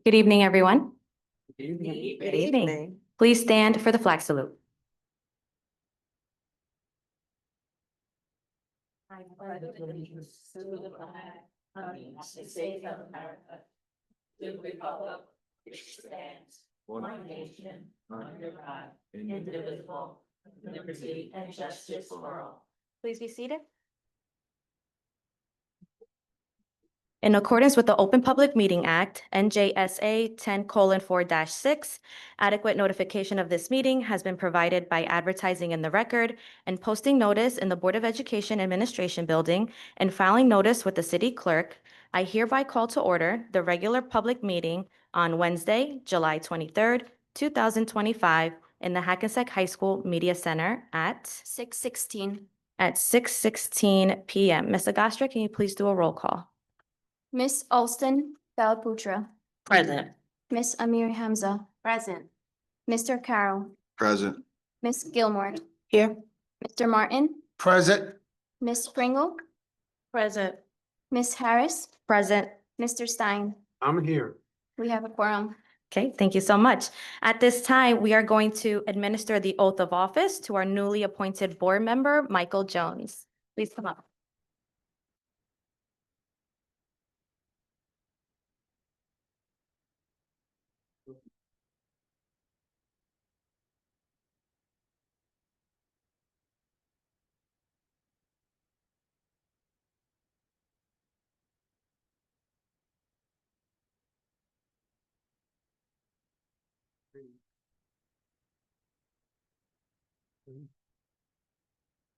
Good evening, everyone. Good evening. Good evening. Please stand for the flag salute. I pledge allegiance to the flag of the United States of America, to the republic which stands one nation under God, indivisible, with liberty and justice for all. Please be seated. In accordance with the Open Public Meeting Act, NJSA 10:4-6, adequate notification of this meeting has been provided by advertising in the record and posting notice in the Board of Education Administration Building and filing notice with the city clerk. I hereby call to order the regular public meeting on Wednesday, July 23rd, 2025, in the Hackensack High School Media Center at 6:16 p.m. Ms. Agostra, can you please do a roll call? Miss Alston Balputra. Present. Miss Amir Hamza. Present. Mr. Carroll. Present. Miss Gilmore. Here. Mr. Martin. Present. Miss Pringle. Present. Miss Harris. Present. Mr. Stein. I'm here. We have a quorum. Okay, thank you so much. At this time, we are going to administer the oath of office to our newly appointed board member, Michael Jones. Please come up.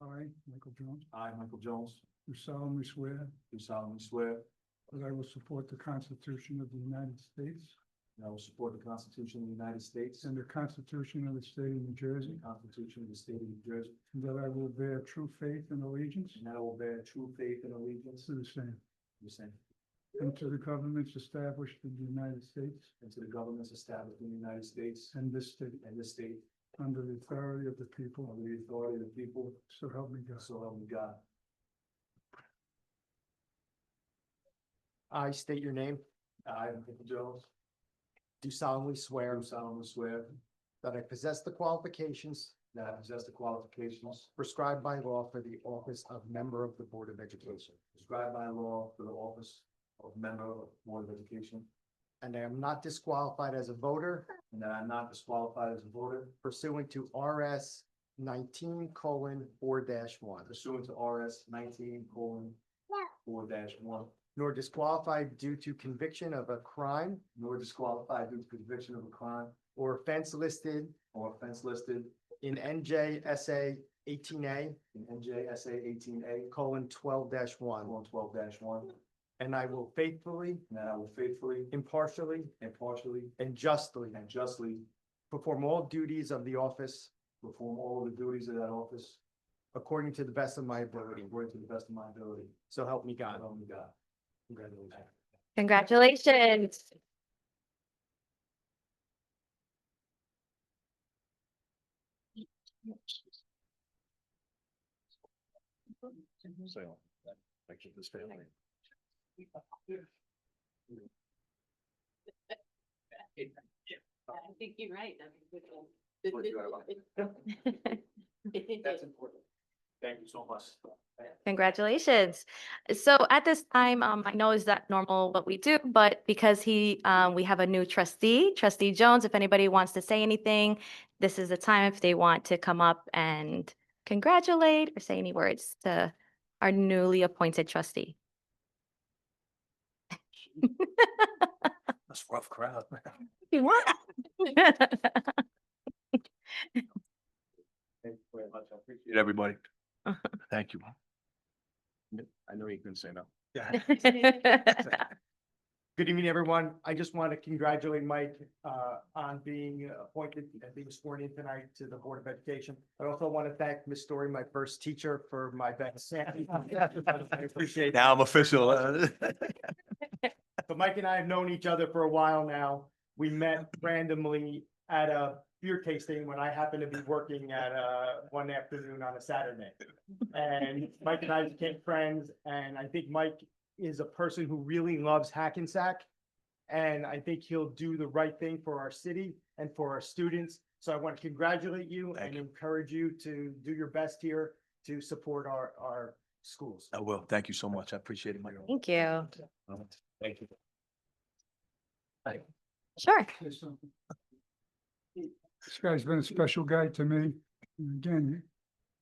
I, Michael Jones, I, Michael Jones, do solemnly swear do solemnly swear that I will support the Constitution of the United States that I will support the Constitution of the United States and and the Constitution of the State of New Jersey, the Constitution of the State of New Jersey, and that I will bear true faith and allegiance and that I will bear true faith and allegiance to the same to the same and to the governments established in the United States and to the governments established in the United States and this state, and this state under the authority of the people, under the authority of the people, so help me God. so help me God. I state your name, I, Michael Jones, do solemnly swear do solemnly swear that I possess the qualifications that I possess the qualifications prescribed by law for the office of member of the Board of Education, prescribed by law for the office of member of the Board of Education, and I am not disqualified as a voter and that I am not disqualified as a voter pursuant to RS 19:4-1, pursuant to RS 19:4-1, nor disqualified due to conviction of a crime nor disqualified due to conviction of a crime or offense listed or offense listed in NJSA 18A: in NJSA 18A: 12-1, 12-1, and I will faithfully, and that I will faithfully, impartially, impartially, and justly and justly perform all duties of the office perform all of the duties of that office according to the best of my ability. according to the best of my ability. So help me So God. help me God. Congratulations. Congratulations. So, I keep this family. I think you're right. That's important. Thank you so much. Congratulations. So at this time, I know is that normal what we do, but because we have a new trustee, Trustee Jones, if anybody wants to say anything, this is the time if they want to come up and congratulate or say any words to our newly appointed trustee. That's a rough crowd. You want? Thank you very much. I appreciate everybody. Thank you. I know you can say no. Good evening, everyone. I just want to congratulate Mike on being appointed and being sworn in tonight to the Board of Education. I also want to thank Ms. Story, my first teacher, for my best. I appreciate Now I'm that. official. So Mike and I have known each other for a while now. We met randomly at a beer tasting when I happened to be working at one afternoon on a Saturday. And Mike and I became friends, and I think Mike is a person who really loves Hackensack. And I think he'll do the right thing for our city and for our students. So I want to congratulate you Thank and you. encourage you to do your best here to support our schools. I will. Thank you so much. I appreciate it, Mike. Thank you. Thank you. Sure. Say something. This guy's been a special guy to me. And again,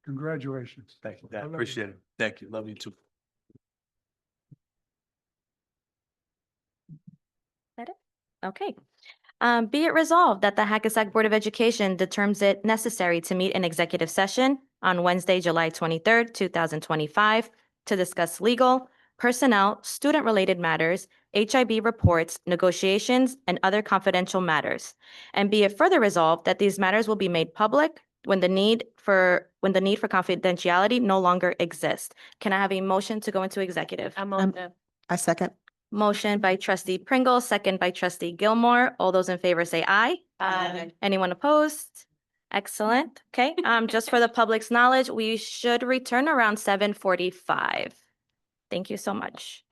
congratulations. Thank you. I I love you. appreciate it. Thank you. Love you too. Okay. Be it resolved that the Hackensack Board of Education determines it necessary to meet in executive session on Wednesday, July 23rd, 2025, to discuss legal, personnel, student-related matters, HIB reports, negotiations, and other confidential matters. And be it further resolved that these matters will be made public when the need for confidentiality no longer exists. Can I have a motion to go into executive? I second. Motion by trustee Pringle, second by trustee Gilmore. All those in favor say aye. Aye. Anyone opposed? Excellent. Okay, just for the public's knowledge, we should return around 7:45. Thank you so much.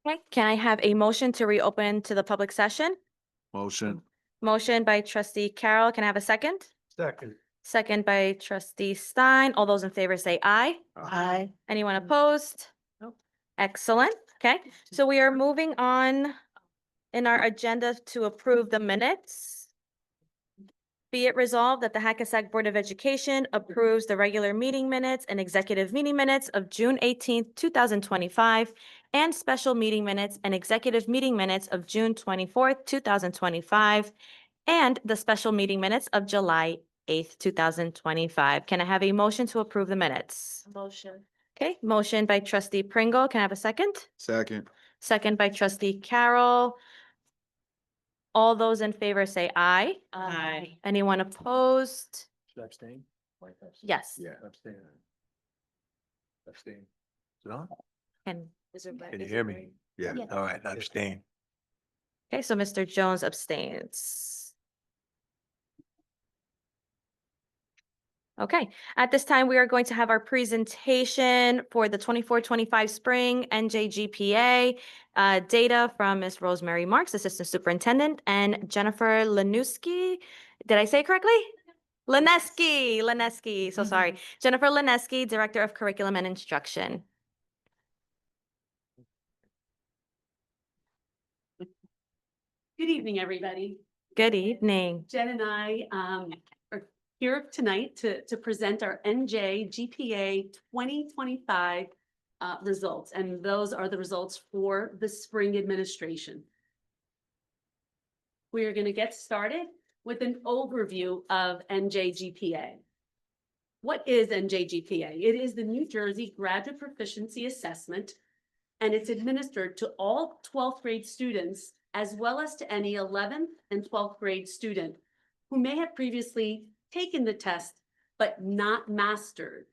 Okay, can I have a motion to reopen to the public session? Motion. Motion by trustee Carroll. Can I have a second? Second. Second by trustee Stein. All those in favor say aye. Aye. Anyone opposed? Nope. Excellent. Okay, so we are moving on in our agenda to approve the minutes. Be it resolved that the Hackensack Board of Education approves the regular meeting minutes and executive meeting minutes of June 18th, 2025, and special meeting minutes and executive meeting minutes of June 24th, 2025, and the special meeting minutes of July 8th, 2025. Can I have a motion to approve the minutes? Motion. Okay, motion by trustee Pringle. Can I have a second? Second. Second by trustee Carroll. All those in favor say aye. Aye. Anyone opposed? Should I abstain? Yes. Yeah. Abstain. Abstain. John? And, Can you hear me? Yeah, Yeah. all right, abstain. okay, so Mr. Jones abstains. Okay, at this time, we are going to have our presentation for the 24-25 spring NJGPA data from Ms. Rosemary Marks, Assistant Superintendent, and Jennifer Lanuski. Did I say it correctly? Lineski, so sorry. Jennifer Lineski, Director of Curriculum and Instruction. Good evening, everybody. Good evening. Jen and I are here tonight to present our NJ GPA 2025 results, and those are the results for the spring administration. We are going to get started with an overview of NJ GPA. What is NJ GPA? It is the New Jersey Graduate Proficiency Assessment, and it's administered to all 12th grade students as well as to any 11th and 12th grade student who may have previously taken the test but not mastered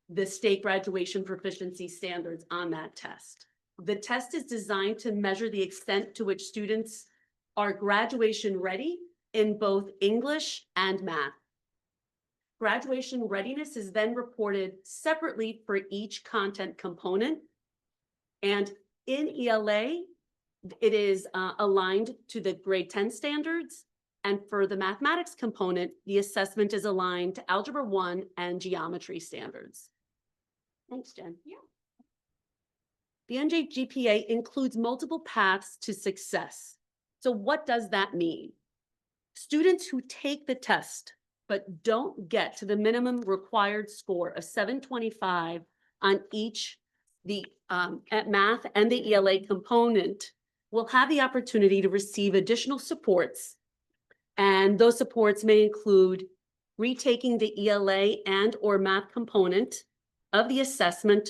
the state graduation proficiency standards on that test. The test is designed to measure the extent to which students are graduation ready in both English and math. Graduation readiness is then reported separately for each content component. And in ELA, it is aligned to the grade 10 standards. And for the mathematics component, the assessment is aligned to Algebra 1 and geometry standards. Thanks, Jen. Yeah. The NJ GPA includes multiple paths to success. So what does that mean? Students who take the test but don't get to the minimum required score of 725 on each at math and the ELA component will have the opportunity to receive additional supports. And those supports may include retaking the ELA and or math component of the assessment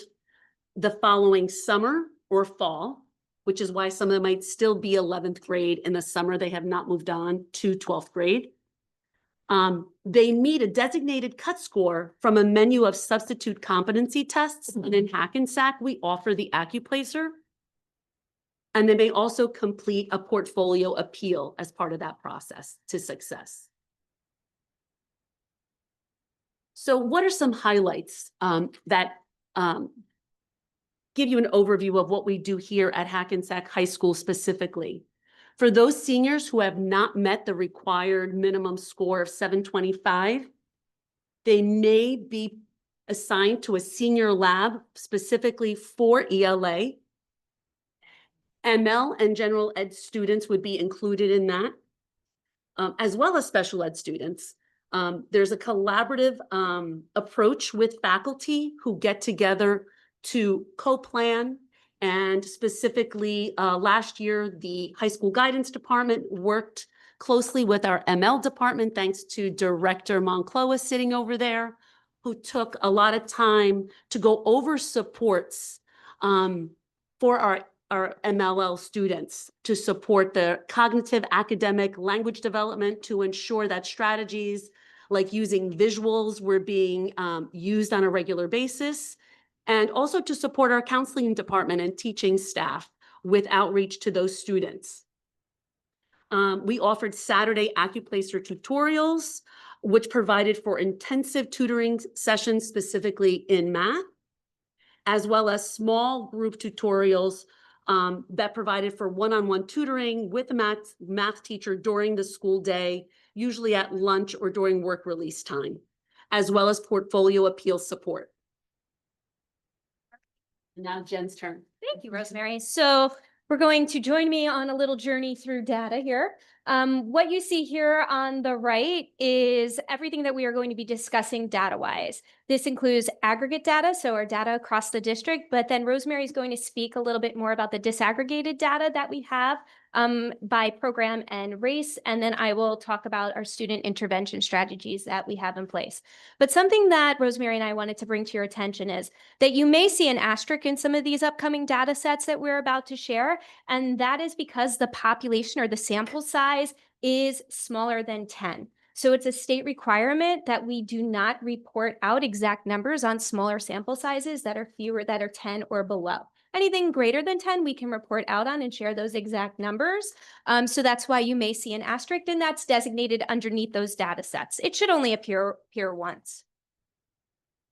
the following summer or fall, which is why some of them might still be 11th grade in the summer. They have not moved on to 12th grade. They meet a designated cut score from a menu of substitute competency tests. And in Hackensack, we offer the AccuPlacer. And they may also complete a portfolio appeal as part of that process to success. So what are some highlights that give you an overview of what we do here at Hackensack High School specifically? For those seniors who have not met the required minimum score of 725, they may be assigned to a senior lab specifically for ELA. ML and general ed students would be included in that, as well as special ed students. There's a collaborative approach with faculty who get together to co-plan. And specifically, last year, the high school guidance department worked closely with our ML department, thanks to Director Moncloa sitting over there, who took a lot of time to go over supports for our MLL students to support their cognitive, academic, language development, to ensure that strategies like using visuals were being used on a regular basis, and also to support our counseling department and teaching staff with outreach to those students. We offered Saturday AccuPlacer tutorials, which provided for intensive tutoring sessions specifically in math. as well as small group tutorials that provided for one-on-one tutoring with a math teacher during the school day, usually at lunch or during work release time, as well as portfolio appeal support. Now Jen's turn. Thank you, Rosemary. So we're going to join me on a little journey through data here. What you see here on the right is everything that we are going to be discussing data-wise. This includes aggregate data, so our data across the district, but then Rosemary is going to speak a little bit more about the disaggregated data that we have by program and race, and then I will talk about our student intervention strategies that we have in place. But something that Rosemary and I wanted to bring to your attention is that you may see an asterisk in some of these upcoming data sets that we're about to share, and that is because the population or the sample size is smaller than 10. So it's a state requirement that we do not report out exact numbers on smaller sample sizes that are fewer, that are 10 or below. Anything greater than 10, we can report out on and share those exact numbers. So that's why you may see an asterisk, and that's designated underneath those data sets. It should only appear once.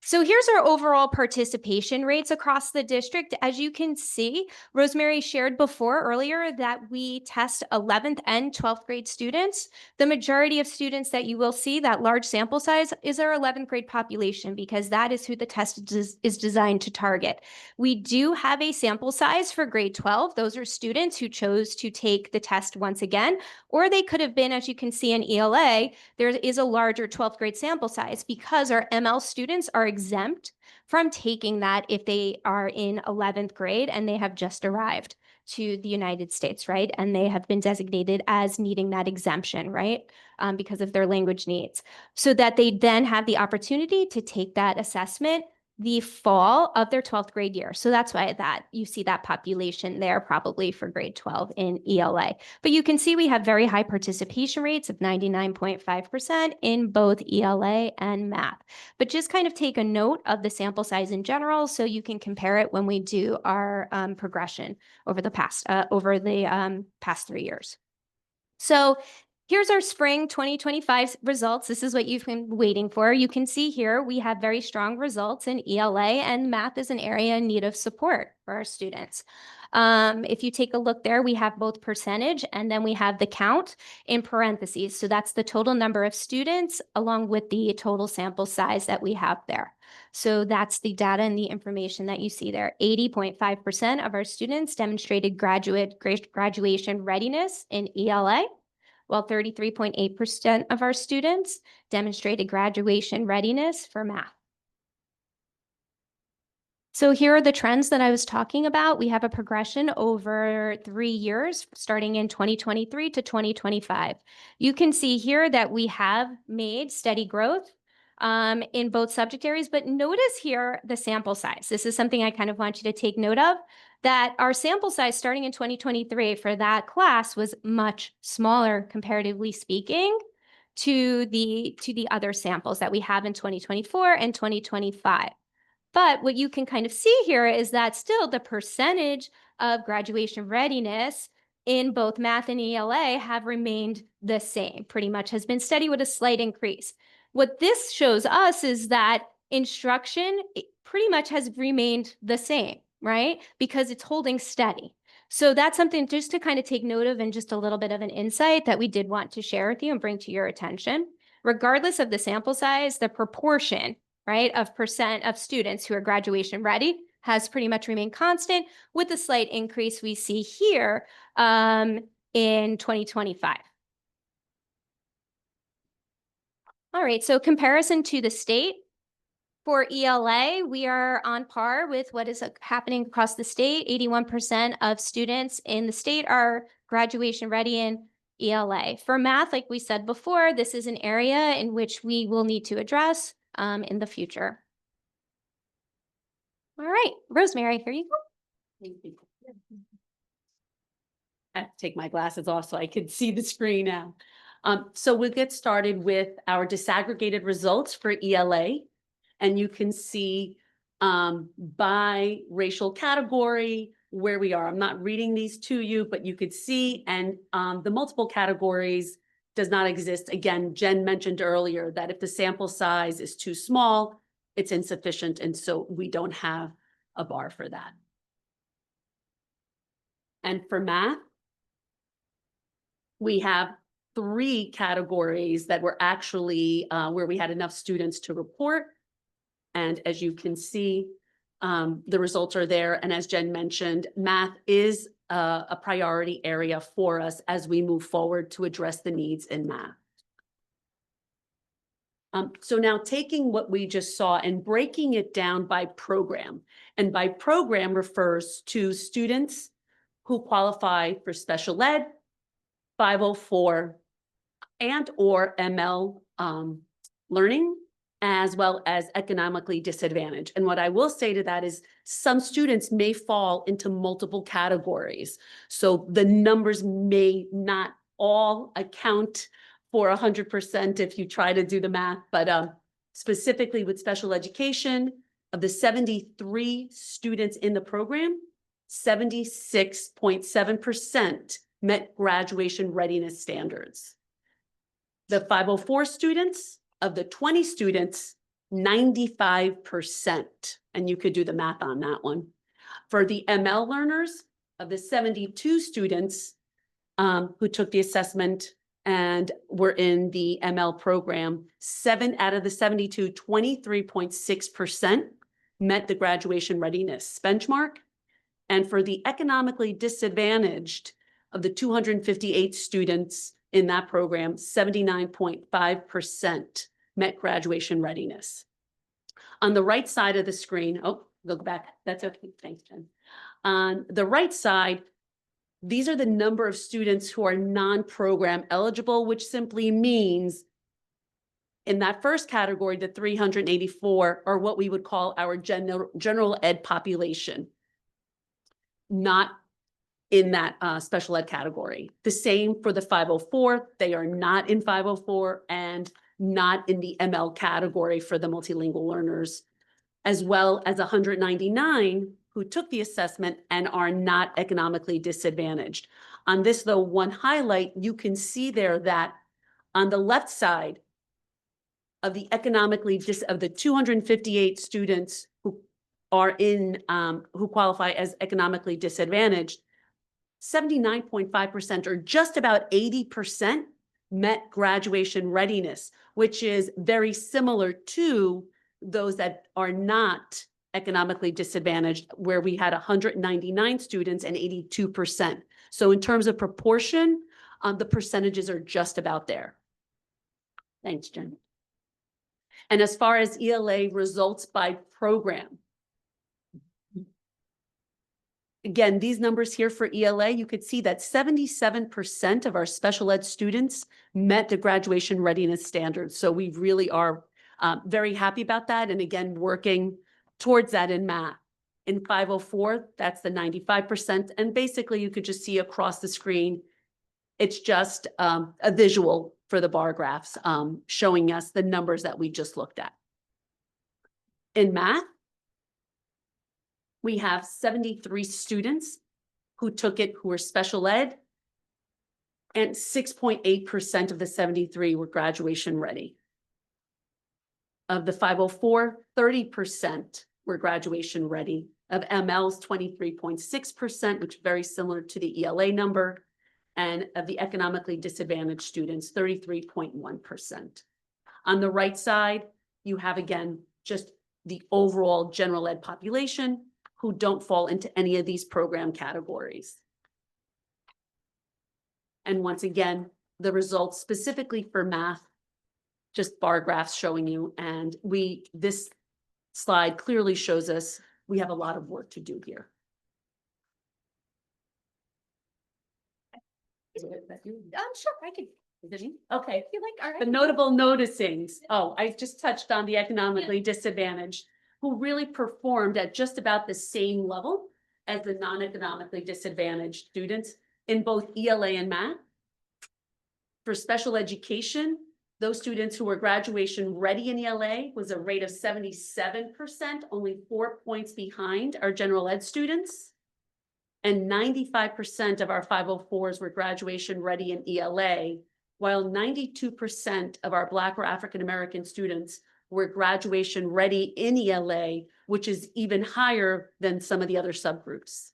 So here's our overall participation rates across the district. As you can see, Rosemary shared before earlier that we test 11th and 12th grade students. The majority of students that you will see, that large sample size, is our 11th grade population because that is who the test is designed to target. We do have a sample size for grade 12. Those are students who chose to take the test once again, or they could have been, as you can see in ELA, there is a larger 12th grade sample size because our ML students are exempt from taking that if they are in 11th grade and they have just arrived to the United States, right? And they have been designated as needing that exemption, right? Because of their language needs. So that they then have the opportunity to take that assessment the fall of their 12th grade year. So that's why that you see that population there probably for grade 12 in ELA. But you can see we have very high participation rates of 99.5% in both ELA and math. But just kind of take a note of the sample size in general so you can compare it when we do our progression over the past 3 years. So here's our spring 2025 results. This is what you've been waiting for. You can see here we have very strong results in ELA, and math is an area in need of support for our students. If you take a look there, we have both percentage and then we have the count in parentheses. So that's the total number of students along with the total sample size that we have there. So that's the data and the information that you see there. 80.5% of our students demonstrated graduation readiness in ELA, while 33.8% of our students demonstrated graduation readiness for math. So here are the trends that I was talking about. We have a progression over 3 years, starting in 2023 to 2025. You can see here that we have made steady growth in both subject areas, but notice here the sample size. This is something I kind of want you to take note of, that our sample size starting in 2023 for that class was much smaller, comparatively speaking, to the other samples that we have in 2024 and 2025. But what you can kind of see here is that still the percentage of graduation readiness in both math and ELA have remained the same, pretty much has been steady with a slight increase. What this shows us is that instruction pretty much has remained the same, right? Because it's holding steady. So that's something just to kind of take note of and just a little bit of an insight that we did want to share with you and bring to your attention. Regardless of the sample size, the proportion, right, of percent of students who are graduation ready has pretty much remained constant, with a slight increase we see here in 2025. All right, so comparison to the state. For ELA, we are on par with what is happening across the state. 81% of students in the state are graduation ready in ELA. For math, like we said before, this is an area in which we will need to address in the future. All right, Rosemary, here you go. Thank you. I have to take my glasses off so I can see the screen now. So we'll get started with our disaggregated results for ELA. And you can see by racial category where we are. I'm not reading these to you, but you could see, and the multiple categories does not exist. Again, Jen mentioned earlier that if the sample size is too small, it's insufficient. And so we don't have a bar for that. And for math, we have 3 categories that were actually where we had enough students to report. And as you can see, the results are there. And as Jen mentioned, math is a priority area for us as we move forward to address the needs in math. So now taking what we just saw and breaking it down by program, and by program refers to students who qualify for special ed, 504, and or ML learning, as well as economically disadvantaged. And what I will say to that is some students may fall into multiple categories. So the numbers may not all account for 100% if you try to do the math, but specifically with special education, of the 73 students in the program, 76.7% met graduation readiness standards. The 504 students, of the 20 students, 95%, and you could do the math on that one. For the ML learners, of the 72 students who took the assessment and were in the ML program, 7 out of the 72, 23.6% met the graduation readiness benchmark. And for the economically disadvantaged, of the 258 students in that program, 79.5% met graduation readiness. On the right side of the screen, oh, go back, that's okay, thanks, Jen. On the right side, these are the number of students who are non-program eligible, which simply means in that first category, the 384 are what we would call our general ed population, not in that special ed category. The same for the 504, they are not in 504 and not in the ML category for the multilingual learners, as well as 199 who took the assessment and are not economically disadvantaged. On this, though, one highlight, you can see there that on the left side of the of the 258 students who are in, who qualify as economically disadvantaged, 79.5% or just about 80% met graduation readiness, which is very similar to those that are not economically disadvantaged, where we had 199 students and 82%. So in terms of proportion, the percentages are just about there. Thanks, Jen. And as far as ELA results by program, again, these numbers here for ELA, you could see that 77% of our special ed students met the graduation readiness standards. So we really are very happy about that. And again, working towards that in math. In 504, that's the 95%. And basically you could just see across the screen, it's just a visual for the bar graphs showing us the numbers that we just looked at. In math, we have 73 students who took it who were special ed, and 6.8% of the 73 were graduation ready. Of the 504, 30% were graduation ready. Of MLs, 23.6%, which is very similar to the ELA number. And of the economically disadvantaged students, 33.1%. On the right side, you have again, just the overall general ed population who don't fall into any of these program categories. And once again, the results specifically for math, just bar graphs showing you, and this slide clearly shows us we have a lot of work to do here. Sure, I could. Okay. You like, all right. The notable noticings. Oh, I just touched on the economically disadvantaged, who really performed at just about the same level as the non-economically disadvantaged students in both ELA and math. For special education, those students who were graduation ready in ELA was a rate of 77%, only 4 points behind our general ed students. And 95% of our 504s were graduation ready in ELA, while 92% of our Black or African American students we're graduation ready in ELA, which is even higher than some of the other subgroups.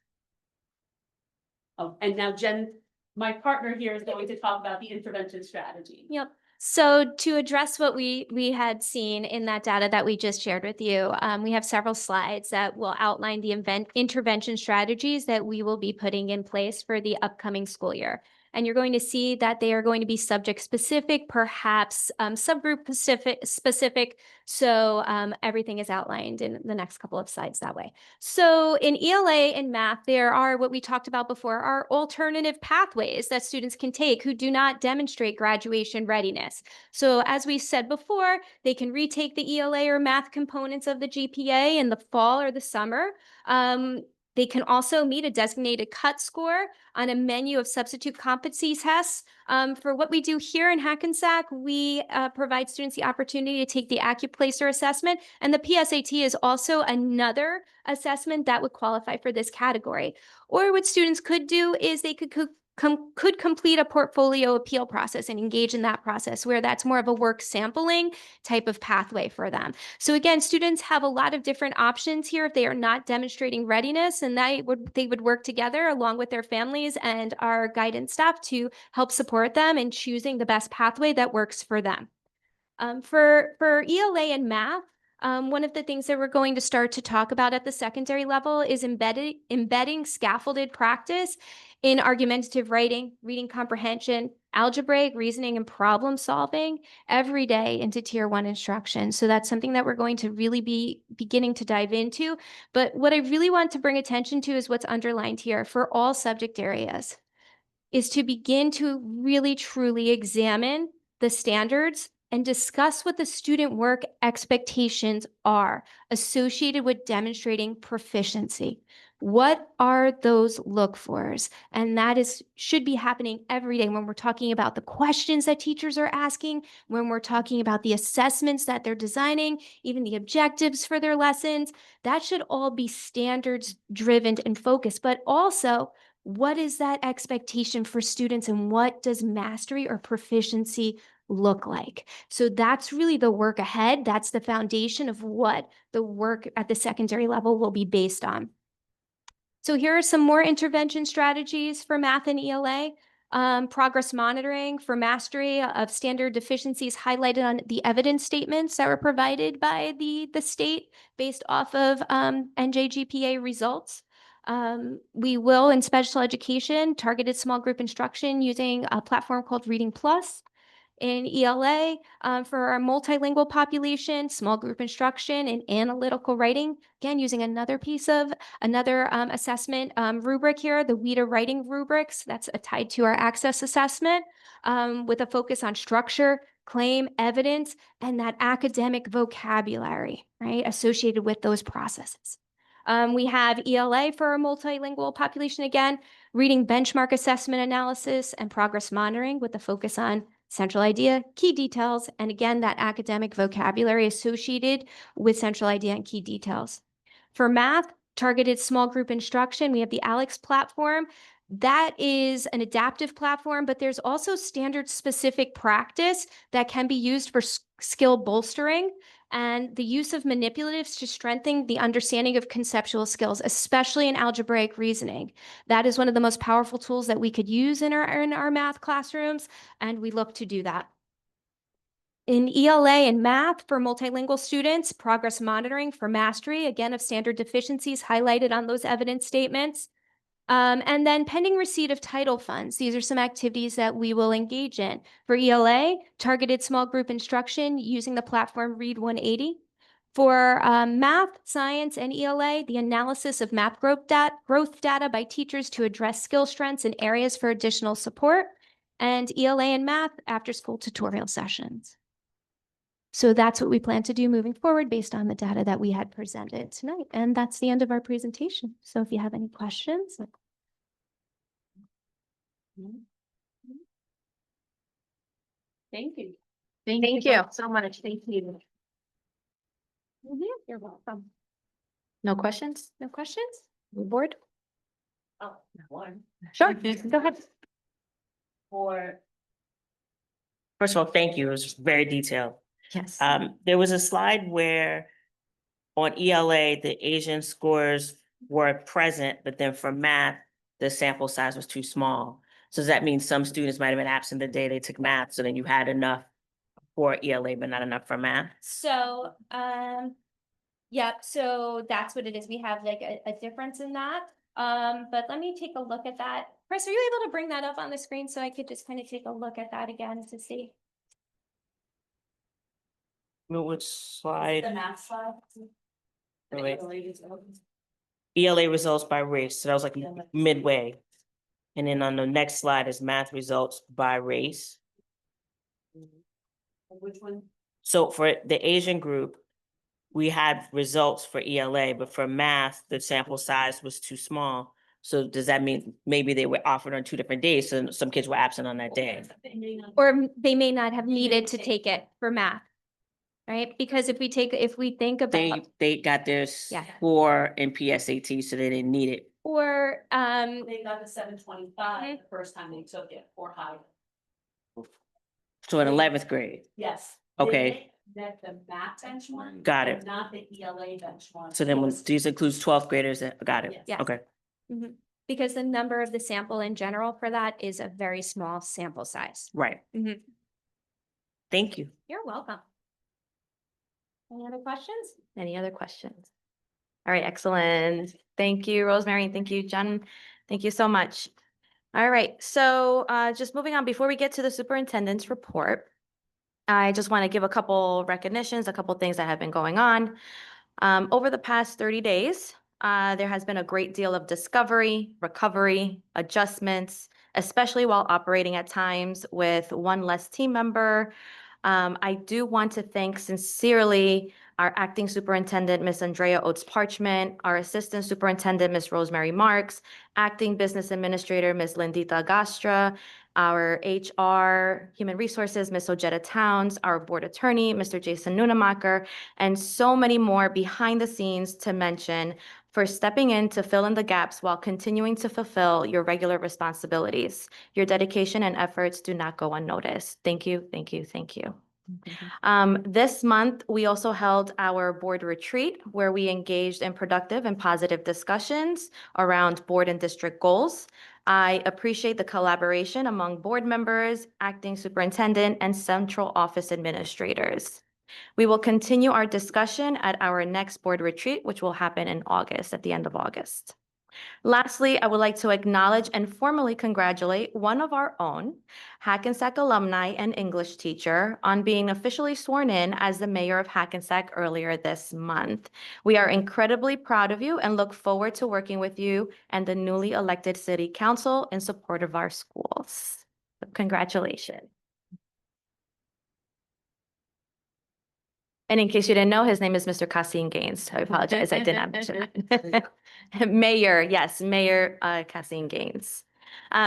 Oh, and now Jen, my partner here, is going to talk about the intervention strategy. Yep. So to address what we had seen in that data that we just shared with you, we have several slides that will outline the intervention strategies that we will be putting in place for the upcoming school year. And you're going to see that they are going to be subject specific, perhaps subgroup specific. So everything is outlined in the next couple of slides that way. So in ELA and math, there are what we talked about before, are alternative pathways that students can take who do not demonstrate graduation readiness. So as we said before, they can retake the ELA or math components of the GPA in the fall or the summer. They can also meet a designated cut score on a menu of substitute competency tests. For what we do here in Hackensack, we provide students the opportunity to take the AccuPlacer assessment, and the PSAT is also another assessment that would qualify for this category. Or what students could do is they could complete a portfolio appeal process and engage in that process, where that's more of a work sampling type of pathway for them. So again, students have a lot of different options here if they are not demonstrating readiness, and they would work together along with their families and our guidance staff to help support them in choosing the best pathway that works for them. For ELA and math, one of the things that we're going to start to talk about at the secondary level is embedding scaffolded practice in argumentative writing, reading comprehension, algebraic reasoning, and problem solving every day into Tier 1 instruction. So that's something that we're going to really be beginning to dive into. But what I really want to bring attention to is what's underlined here for all subject areas, is to begin to really truly examine the standards and discuss what the student work expectations are associated with demonstrating proficiency. What are those look-fors? And that should be happening every day when we're talking about the questions that teachers are asking, when we're talking about the assessments that they're designing, even the objectives for their lessons. That should all be standards driven and focused, but also what is that expectation for students, and what does mastery or proficiency look like? So that's really the work ahead. That's the foundation of what the work at the secondary level will be based on. So here are some more intervention strategies for math and ELA. Progress monitoring for mastery of standard deficiencies highlighted on the evidence statements that were provided by the state based off of NJGPA results. We will, in special education, targeted small group instruction using a platform called Reading Plus. In ELA, for our multilingual population, small group instruction and analytical writing, again, using another assessment rubric here, the WIDA writing rubrics, that's tied to our access assessment, with a focus on structure, claim, evidence, and that academic vocabulary, right, associated with those processes. We have ELA for our multilingual population, again, reading benchmark assessment analysis and progress monitoring with a focus on central idea, key details, and again, that academic vocabulary associated with central idea and key details. For math, targeted small group instruction, we have the ALEX platform. That is an adaptive platform, but there's also standard specific practice that can be used for skill bolstering and the use of manipulatives to strengthen the understanding of conceptual skills, especially in algebraic reasoning. That is one of the most powerful tools that we could use in our math classrooms, and we look to do that. In ELA and math for multilingual students, progress monitoring for mastery, again, of standard deficiencies highlighted on those evidence statements. And then pending receipt of title funds, these are some activities that we will engage in. For ELA, targeted small group instruction using the platform Read 180. For math, science, and ELA, the analysis of math growth data by teachers to address skill strengths and areas for additional support. And ELA and math, after-school tutorial sessions. So that's what we plan to do moving forward based on the data that we had presented tonight. And that's the end of our presentation. So if you have any questions. Thank you. Thank you. So much. Thank you. You're welcome. No questions? No questions? Board? Oh, one. Sure, go ahead. First of all, thank you. It was very detailed. Yes. There was a slide where on ELA, the Asian scores were present, but then for math, the sample size was too small. So does that mean some students might have been absent the day they took math, so then you had enough for ELA, but not enough for math? So, yep, so that's what it is. We have like a difference in that. But let me take a look at that. Chris, are you able to bring that up on the screen so I could just kind of take a look at that again to see? Which slide? math slide. Wait. ELA results by race, so that was like midway. And then on the next slide is math results by race. Which one? So for the Asian group, we had results for ELA, but for math, the sample size was too small. So does that mean maybe they were offered on 2 different days, so some kids were absent on that day? Or they may not have needed to take it for math. Right? Because if we think about, They got their Yeah. score in PSAT, so they didn't need it. or, They got the 725 the first time they took it or higher. So in 11th grade, Yes. Okay. That the math benchmark. Got but it. Not the ELA benchmark. So then when Yes. these includes 12th graders, got it, Yes. Yeah. okay. because the number of the sample in general for that is a very small sample size. Right. Mhm. Thank you. You're welcome. Any other questions? Any other questions? All right, excellent. Thank you, Rosemary, and thank you, Jen. Thank you so much. All right, so just moving on, before we get to the superintendent's report, I just want to give a couple recognitions, a couple things that have been going on. Over the past 30 days, there has been a great deal of discovery, recovery, adjustments, especially while operating at times with one less team member. I do want to thank sincerely our acting superintendent, Ms. Andrea Oates Parchment, our assistant superintendent, Ms. Rosemary Marks, acting business administrator, Ms. Lindita Gastra, our HR, Human Resources, Ms. Ojeda Towns, our board attorney, Mr. Jason Nunemacher, and so many more behind the scenes to mention for stepping in to fill in the gaps while continuing to fulfill your regular responsibilities. Your dedication and efforts do not go unnoticed. Thank you, thank you, thank you. This month, we also held our board retreat where we engaged in productive and positive discussions around board and district goals. I appreciate the collaboration among board members, acting superintendent, and central office administrators. We will continue our discussion at our next board retreat, which will happen in August, at the end of August. Lastly, I would like to acknowledge and formally congratulate one of our own, Hackensack alumni and English teacher, on being officially sworn in as the mayor of Hackensack earlier this month. We are incredibly proud of you and look forward to working with you and the newly elected city council in support of our schools. Congratulations. And in case you didn't know, his name is Mr. Kasim Gaines. I apologize, I did not mention that. Mayor, yes, Mayor Kasim Gaines.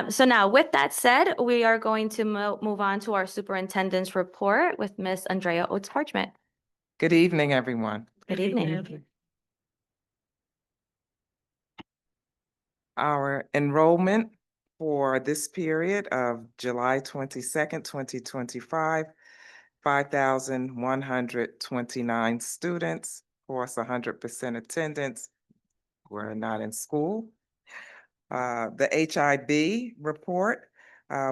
So now with that said, we are going to move on to our superintendent's report with Miss Andrea Oates Parchment. Good evening, everyone. Good evening. Our enrollment for this period of July 22nd, 2025, 5,129 students, of course, 100% attendance, were not in school. The HIB report,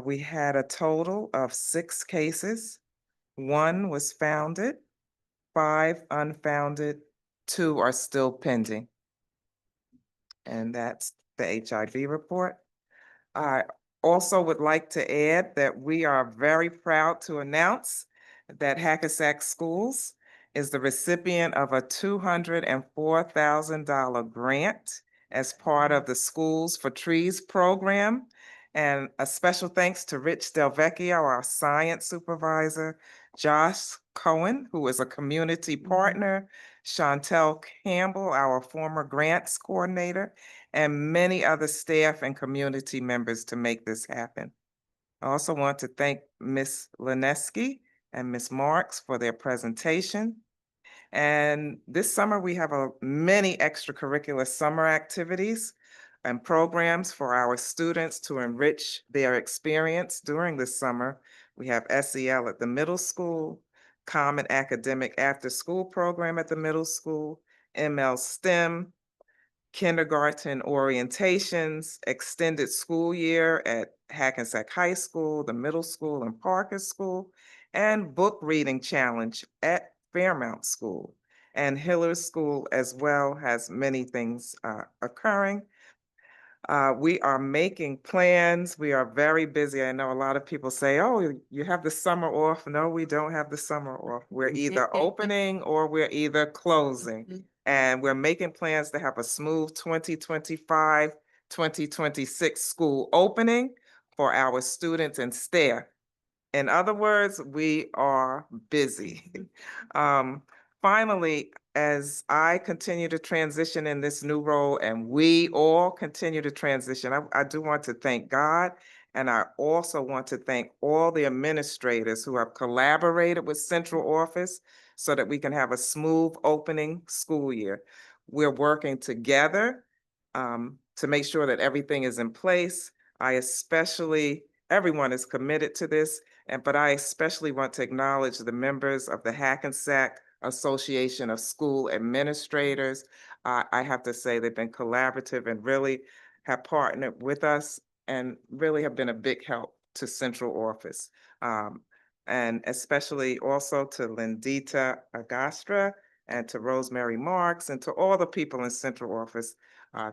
we had a total of 6 cases. 1 was founded, 5 unfounded, 2 are still pending. And that's the HIB report. I also would like to add that we are very proud to announce that Hackensack Schools is the recipient of a $204,000 grant as part of the Schools for Trees program. And a special thanks to Rich Delvecchio, our science supervisor, Josh Cohen, who is a community partner, Chantel Campbell, our former grants coordinator, and many other staff and community members to make this happen. I also want to thank Ms. Lineski and Ms. Marks for their presentation. And this summer, we have many extracurricular summer activities and programs for our students to enrich their experience during the summer. We have SEL at the middle school, Common Academic After-School Program at the middle school, ML STEM, kindergarten orientations, extended school year at Hackensack High School, the middle school and Parker School, and book reading challenge at Fairmount School. And Hillers School as well has many things occurring. We are making plans. We are very busy. I know a lot of people say, oh, you have the summer off. No, we don't have the summer off. We're either opening or we're either closing. And we're making plans to have a smooth 2025, 2026 school opening for our students and staff. In other words, we are busy. Finally, as I continue to transition in this new role and we all continue to transition, I do want to thank God. And I also want to thank all the administrators who have collaborated with central office so that we can have a smooth opening school year. We're working together to make sure that everything is in place. Everyone is committed to this, but I especially want to acknowledge the members of the Hackensack Association of School Administrators. I have to say they've been collaborative and really have partnered with us and really have been a big help to central office. And especially also to Lindita Agastra and to Rosemary Marks and to all the people in central office.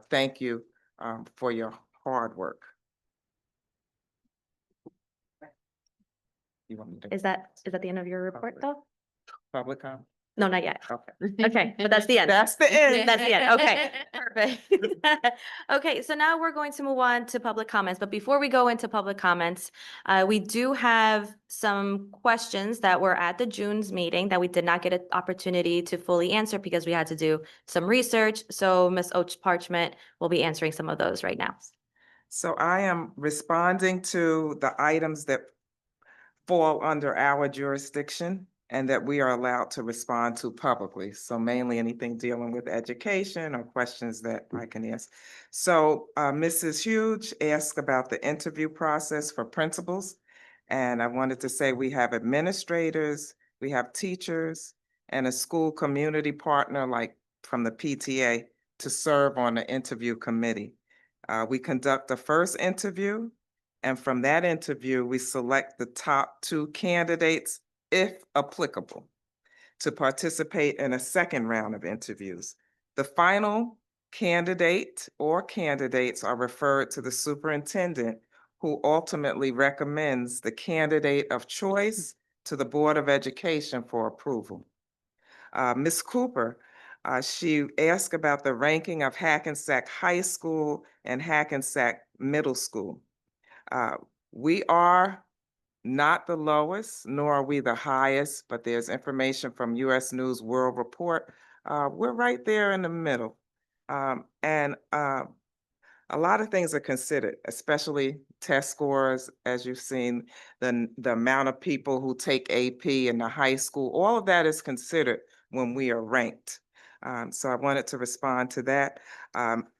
Thank you for your hard work. You want me to Is that the end of your report though? public comment? No, not yet. Okay. Okay, but that's the end. That's the end. That's the end. Okay, perfect. Okay, so now we're going to move on to public comments. But before we go into public comments, we do have some questions that were at the June's meeting that we did not get an opportunity to fully answer because we had to do some research. So Ms. Oach Parchment will be answering some of those right now. So I am responding to the items that fall under our jurisdiction and that we are allowed to respond to publicly. So mainly anything dealing with education or questions that I can answer. So Mrs. Huge asked about the interview process for principals. And I wanted to say we have administrators, we have teachers, and a school community partner like from the PTA to serve on the interview committee. We conduct the first interview, and from that interview, we select the top 2 candidates, if applicable, to participate in a second round of interviews. The final candidate or candidates are referred to the superintendent, who ultimately recommends the candidate of choice to the Board of Education for approval. Ms. Cooper, she asked about the ranking of Hackensack High School and Hackensack Middle School. We are not the lowest, nor are we the highest, but there's information from US News World Report. We're right there in the middle. And a lot of things are considered, especially test scores, as you've seen, the amount of people who take AP in the high school, all of that is considered when we are ranked. So I wanted to respond to that.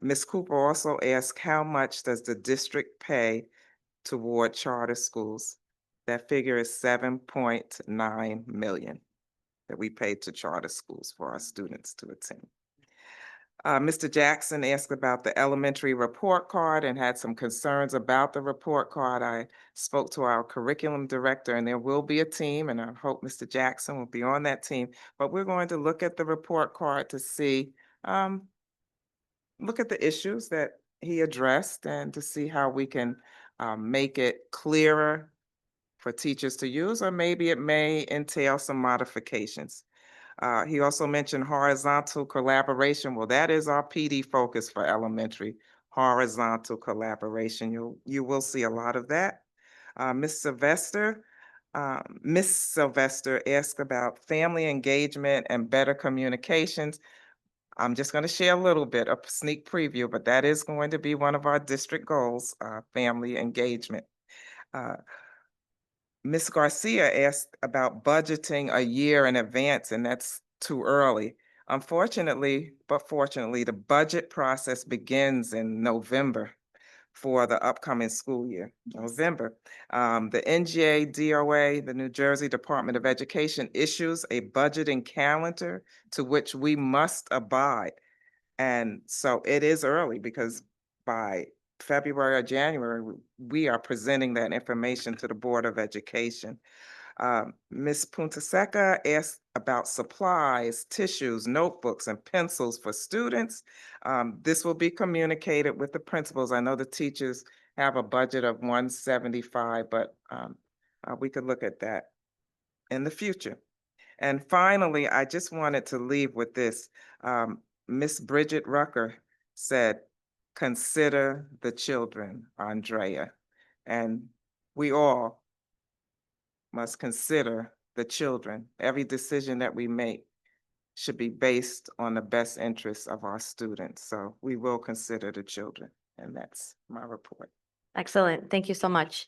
Ms. Cooper also asked, how much does the district pay toward charter schools? That figure is 7.9 million that we pay to charter schools for our students to attend. Mr. Jackson asked about the elementary report card and had some concerns about the report card. I spoke to our curriculum director, and there will be a team, and I hope Mr. Jackson will be on that team. But we're going to look at the report card to see, look at the issues that he addressed and to see how we can make it clearer for teachers to use, or maybe it may entail some modifications. He also mentioned horizontal collaboration. Well, that is our PD focus for elementary, horizontal collaboration. You will see a lot of that. Miss Sylvester asked about family engagement and better communications. I'm just going to share a little bit, a sneak preview, but that is going to be one of our district goals, family engagement. Ms. Garcia asked about budgeting a year in advance, and that's too early. Unfortunately, but fortunately, the budget process begins in November. for the upcoming school year, November. The NGA DOA, the New Jersey Department of Education, issues a budgeting calendar to which we must abide. And so it is early because by February or January, we are presenting that information to the Board of Education. Ms. Puntaseca asked about supplies, tissues, notebooks, and pencils for students. This will be communicated with the principals. I know the teachers have a budget of 175, but we could look at that in the future. And finally, I just wanted to leave with this. Miss Bridget Rucker said, "Consider the children, Andrea." And we all must consider the children. Every decision that we make should be based on the best interests of our students. So we will consider the children, and that's my report. Excellent. Thank you so much.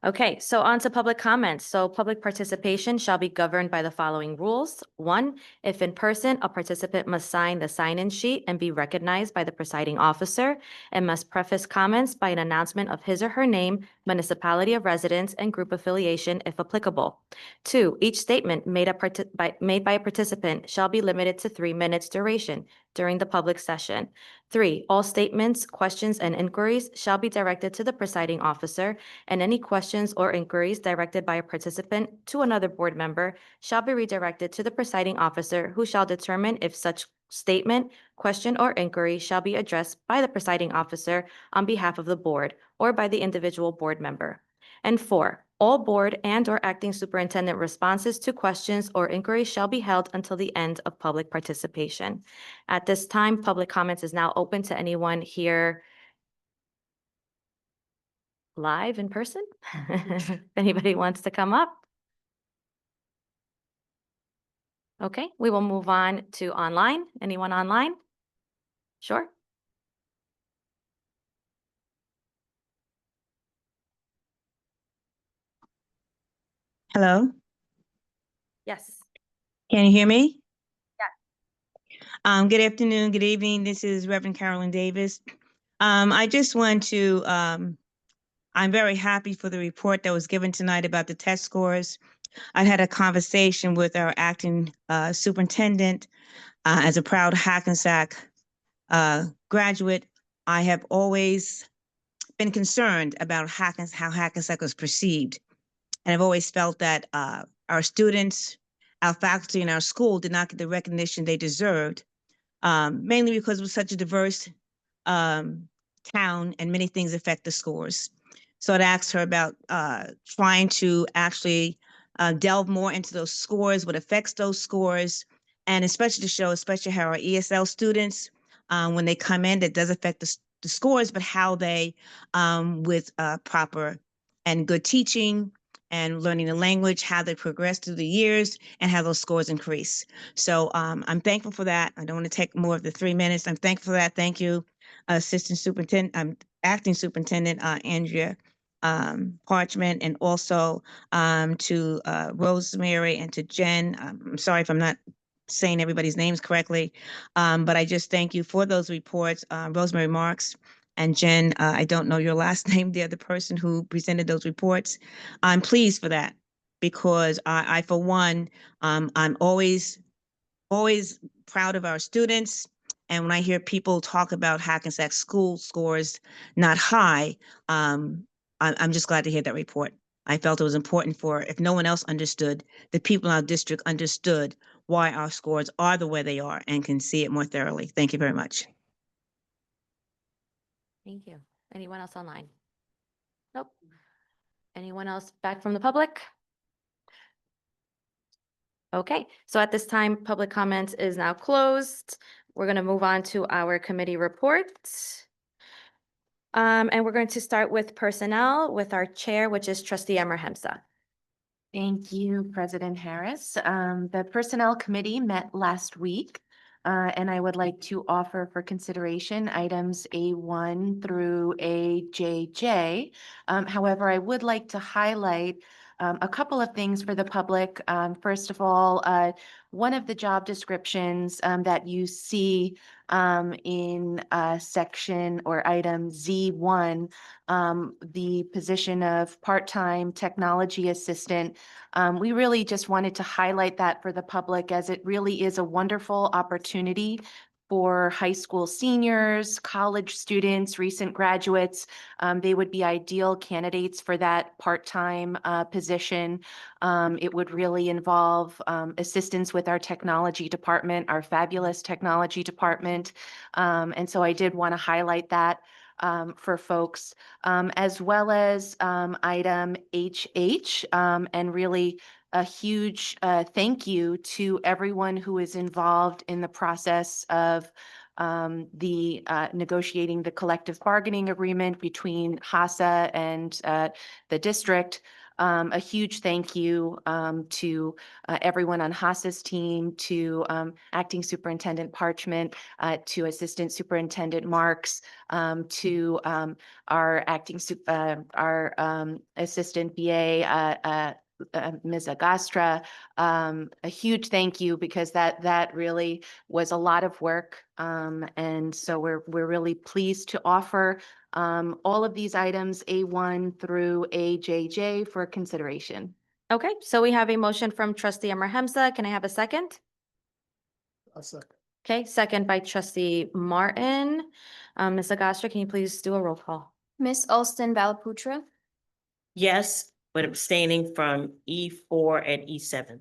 Okay, so on to public comments. So public participation shall be governed by the following rules. 1, if in person, a participant must sign the sign-in sheet and be recognized by the presiding officer and must preface comments by an announcement of his or her name, municipality of residence, and group affiliation if applicable. 2, each statement made by a participant shall be limited to 3 minutes duration during the public session. 3, all statements, questions, and inquiries shall be directed to the presiding officer, and any questions or inquiries directed by a participant to another board member shall be redirected to the presiding officer, who shall determine if such statement, question, or inquiry shall be addressed by the presiding officer on behalf of the board or by the individual board member. And 4, all board and/or acting superintendent responses to questions or inquiries shall be held until the end of public participation. At this time, public comments is now open to anyone here live in person. If anybody wants to come up. Okay, we will move on to online. Anyone online? Sure. Hello, Yes. can you hear me? Yeah. Good afternoon, good evening. This is Reverend Carolyn Davis. I just want to, I'm very happy for the report that was given tonight about the test scores. I had a conversation with our acting superintendent. As a proud Hackensack graduate, I have always been concerned about how Hackensack was perceived. And I've always felt that our students, our faculty, and our school did not get the recognition they deserved, mainly because we're such a diverse town and many things affect the scores. So I'd asked her about trying to actually delve more into those scores, what affects those scores, and especially to show, especially how our ESL students, when they come in, that does affect the scores, but how they, with proper and good teaching and learning the language, how they progress through the years and how those scores increase. So I'm thankful for that. I don't want to take more of the 3 minutes. I'm thankful for that. Thank you, Assistant Superintendent, Acting Superintendent Andrea Parchment, and also to Rosemary and to Jen. I'm sorry if I'm not saying everybody's names correctly, but I just thank you for those reports. Rosemary Marks and Jen, I don't know your last name. They're the person who presented those reports. I'm pleased for that because I for one, I'm always proud of our students. And when I hear people talk about Hackensack school scores not high, I'm just glad to hear that report. I felt it was important for, if no one else understood, the people in our district understood why our scores are the way they are and can see it more thoroughly. Thank you very much. Thank you. Anyone else online? Nope. Anyone else back from the public? Okay, so at this time, public comment is now closed. We're going to move on to our committee reports. And we're going to start with personnel with our chair, which is Trustee Emmer Hemsa. Thank you, President Harris. The Personnel Committee met last week, and I would like to offer for consideration items A1 through AJJ. However, I would like to highlight A couple of things for the public. First of all, one of the job descriptions that you see in section or item Z1, the position of part-time technology assistant. We really just wanted to highlight that for the public, as it really is a wonderful opportunity for high school seniors, college students, recent graduates. They would be ideal candidates for that part-time position. It would really involve assistance with our technology department, our fabulous technology department. And so I did want to highlight that for folks, as well as item HH, and really a huge thank you to everyone who is involved in the process of the negotiating the collective bargaining agreement between HASA and the district. A huge thank you to everyone on HASA's team, to Acting Superintendent Parchment, to Assistant Superintendent Marks, to our Assistant BA, Ms. Agastra. A huge thank you, because that really was a lot of work. And so we're really pleased to offer all of these items, A1 through AJJ, for consideration. Okay, so we have a motion from trustee Amar Hamza. Can I have a second? A second. Okay, second by trustee Martin. Ms. Agostra, can you please do a roll call? Miss Alston Balaputra, Yes, but abstaining from E4 and E7.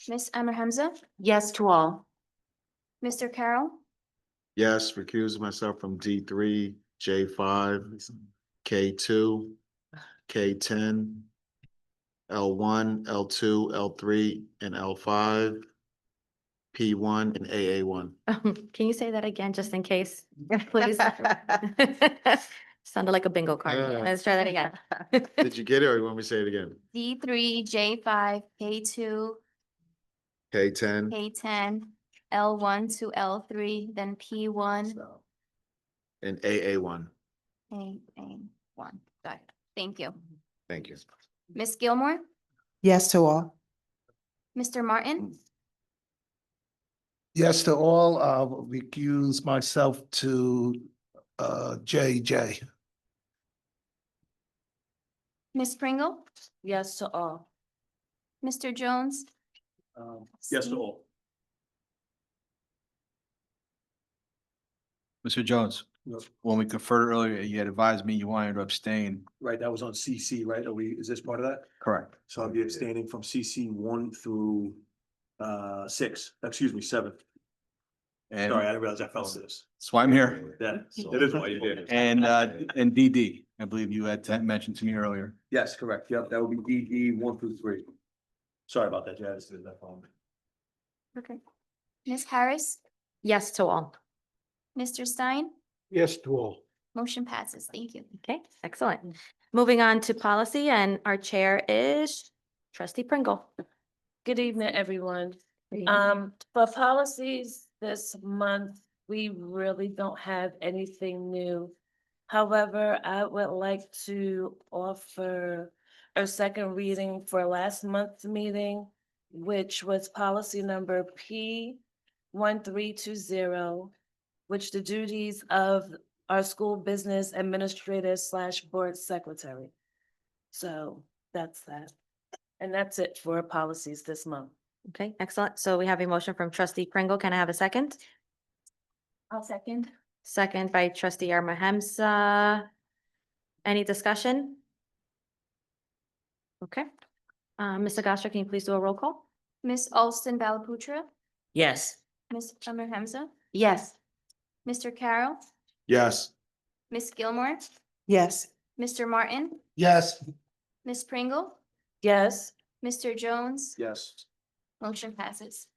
Miss Amar Hamza, Yes to all. Mr. Carroll, Yes, recuse myself from D3, J5, K2, K10, L1, L2, L3, and L5, P1, and AA1. Can you say that again, just in case, please? Sounded like a bingo card. Let's try that again. Did you get it, or you want me to say it again? D3, J5, K2, K10, K10, L1 to L3, then P1, and AA1. A1. Got it. Thank you. Thank you. Miss Gilmore, Yes to all. Mr. Martin, Yes to all. I'll recuse myself to JJ. Miss Pringle, Yes to all. Mr. Jones, Yes to all. Mr. Jones, when we conferred earlier, you had advised me you wanted to abstain. Right, that was on CC, right? Is this part of that? Correct. So I'll be abstaining from CC 1 through 7. And Sorry, I didn't realize I fell into this. that's why I'm here. That is why you did. And DD, I believe you had mentioned to me earlier. Yes, correct. Yep, that would be DD 1 through 3. Sorry about that, Janice. Did that for me. okay. Miss Harris, Yes to all. Mr. Stein, Yes to all. motion passes. Thank you. Okay, excellent. Moving on to policy, and our chair is trustee Pringle. Good evening, everyone. For policies this month, we really don't have anything new. However, I would like to offer a second reading for last month's meeting, which was policy number P1320, which the duties of our school business administrator / board secretary. So that's that. And that's it for policies this month. Okay, excellent. So we have a motion from trustee Pringle. Can I have a second? I'll second. Second by trustee Amar Hamza. Any discussion? Okay. Ms. Agostra, can you please do a roll call? Miss Alston Balaputra, Yes. Miss Amar Hamza, Yes. Mr. Carroll, Yes. Miss Gilmore, Yes. Mr. Martin, Yes. Miss Pringle, Yes, Mr. Jones, Yes. motion passes.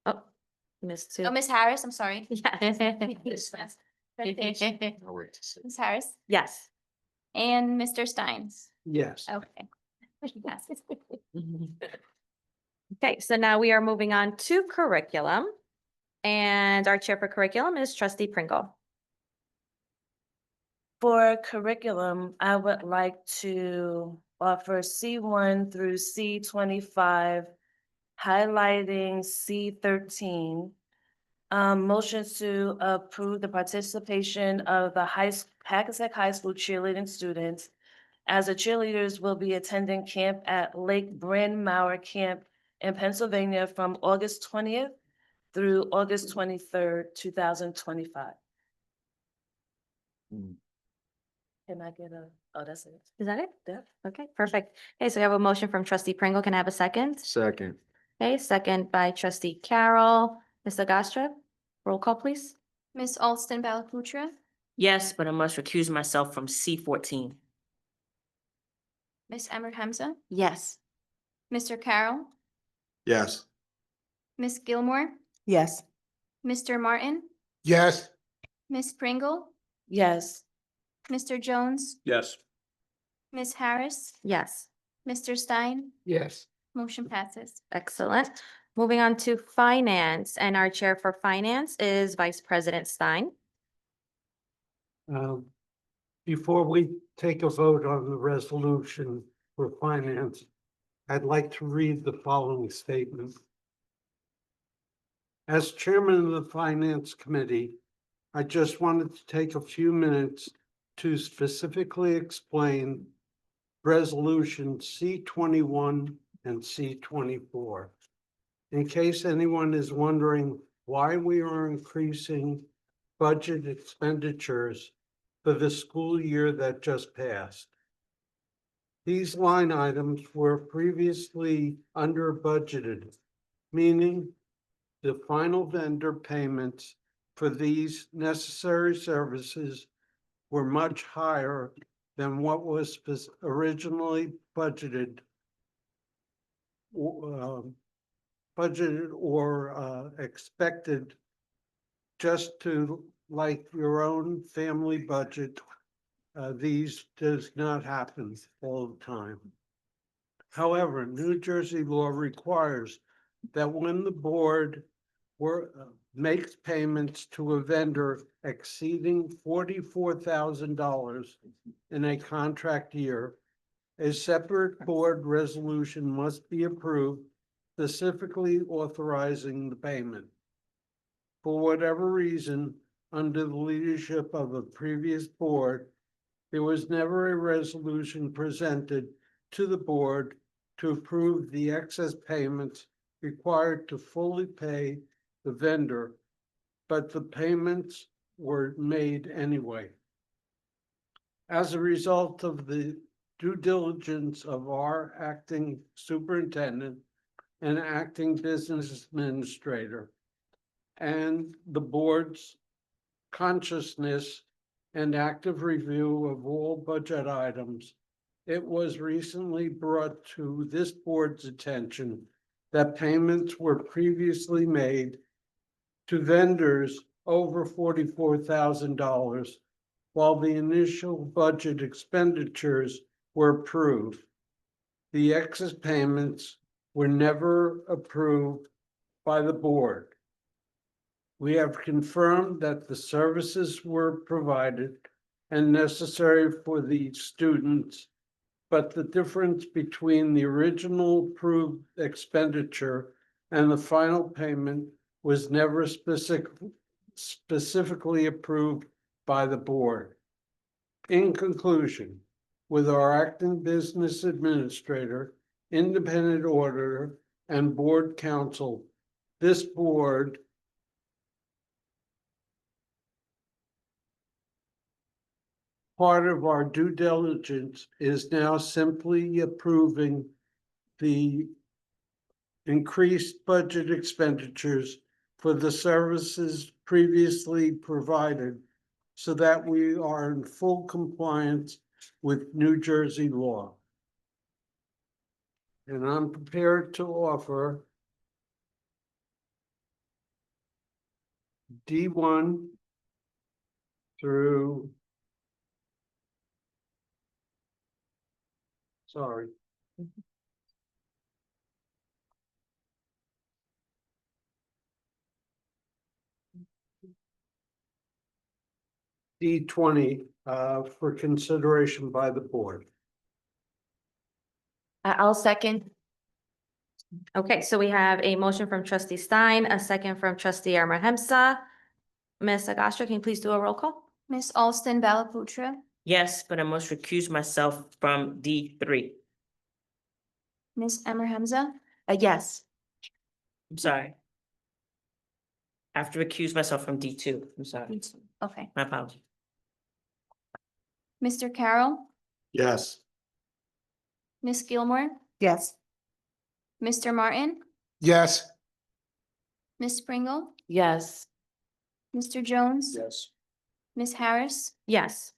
Oh, Ms. Sue. Oh, Miss Harris, I'm sorry. Yes. Miss Harris Yes. and Mr. Steins. Yes. Okay. Motion passes. Okay, so now we are moving on to curriculum. And our chair for curriculum is trustee Pringle. For curriculum, I would like to offer C1 through C25, highlighting C13. Motions to approve the participation of the Hackensack High School cheerleading students as the cheerleaders will be attending camp at Lake Bryn Mawr Camp in Pennsylvania from August 20th through August 23rd, 2025. Can I get oh, that's it. Is that it? Yeah. Okay, perfect. Okay, so we have a motion from trustee Pringle. Can I have a second? Second. Okay, second by trustee Carroll. Ms. Agostra, roll call, please. Miss Alston Balakutra, Yes, but I must recuse myself from C14. Miss Emer Hamza, Yes. Mr. Carroll, Yes. Miss Gilmore, Yes. Mr. Martin, Yes. Miss Pringle, Yes. Mr. Jones, Yes. Miss Harris, Yes. Mr. Stein, Yes. motion passes. Excellent. Moving on to finance, and our chair for finance is Vice President Stein. Before we take a vote on the resolution for finance, I'd like to read the following statement. As chairman of the Finance Committee, I just wanted to take a few minutes to specifically explain Resolution C21 and C24. In case anyone is wondering why we are increasing budget expenditures for the school year that just passed. These line items were previously under budgeted, meaning the final vendor payments for these necessary services were much higher than what was originally budgeted or expected, just to like your own family budget. These does not happen all the time. However, New Jersey law requires that when the board makes payments to a vendor exceeding $44,000 in a contract year, a separate board resolution must be approved specifically authorizing the payment. For whatever reason, under the leadership of a previous board, there was never a resolution presented to the board to approve the excess payments required to fully pay the vendor, but the payments were made anyway. As a result of the due diligence of our acting superintendent and acting business administrator, and the board's consciousness and active review of all budget items, it was recently brought to this board's attention that payments were previously made to vendors over $44,000, while the initial budget expenditures were approved. The excess payments were never approved by the board. We have confirmed that the services were provided and necessary for the students, but the difference between the original approved expenditure and the final payment was never specifically approved by the board. In conclusion, with our acting business administrator, independent auditor, and board counsel, this board part of our due diligence is now simply approving the increased budget expenditures for the services previously provided so that we are in full compliance with New Jersey law. And I'm prepared to offer D1 through D20 for consideration by the board. I'll second. Okay, so we have a motion from trustee Stein, a second from trustee Abrahimsa. Ms. Agostra, can you please do a roll call? Miss Alston Balaputra, Yes, but I must recuse myself from D3. Miss Emmer Hamza, Yes. I'm sorry. I have to recuse myself from D2. I'm sorry. okay. My apologies. Mr. Carroll, Yes. Miss Gilmore, Yes. Mr. Martin, Yes. Miss Pringle, Yes. Mr. Jones, Yes. Miss Harris, Yes.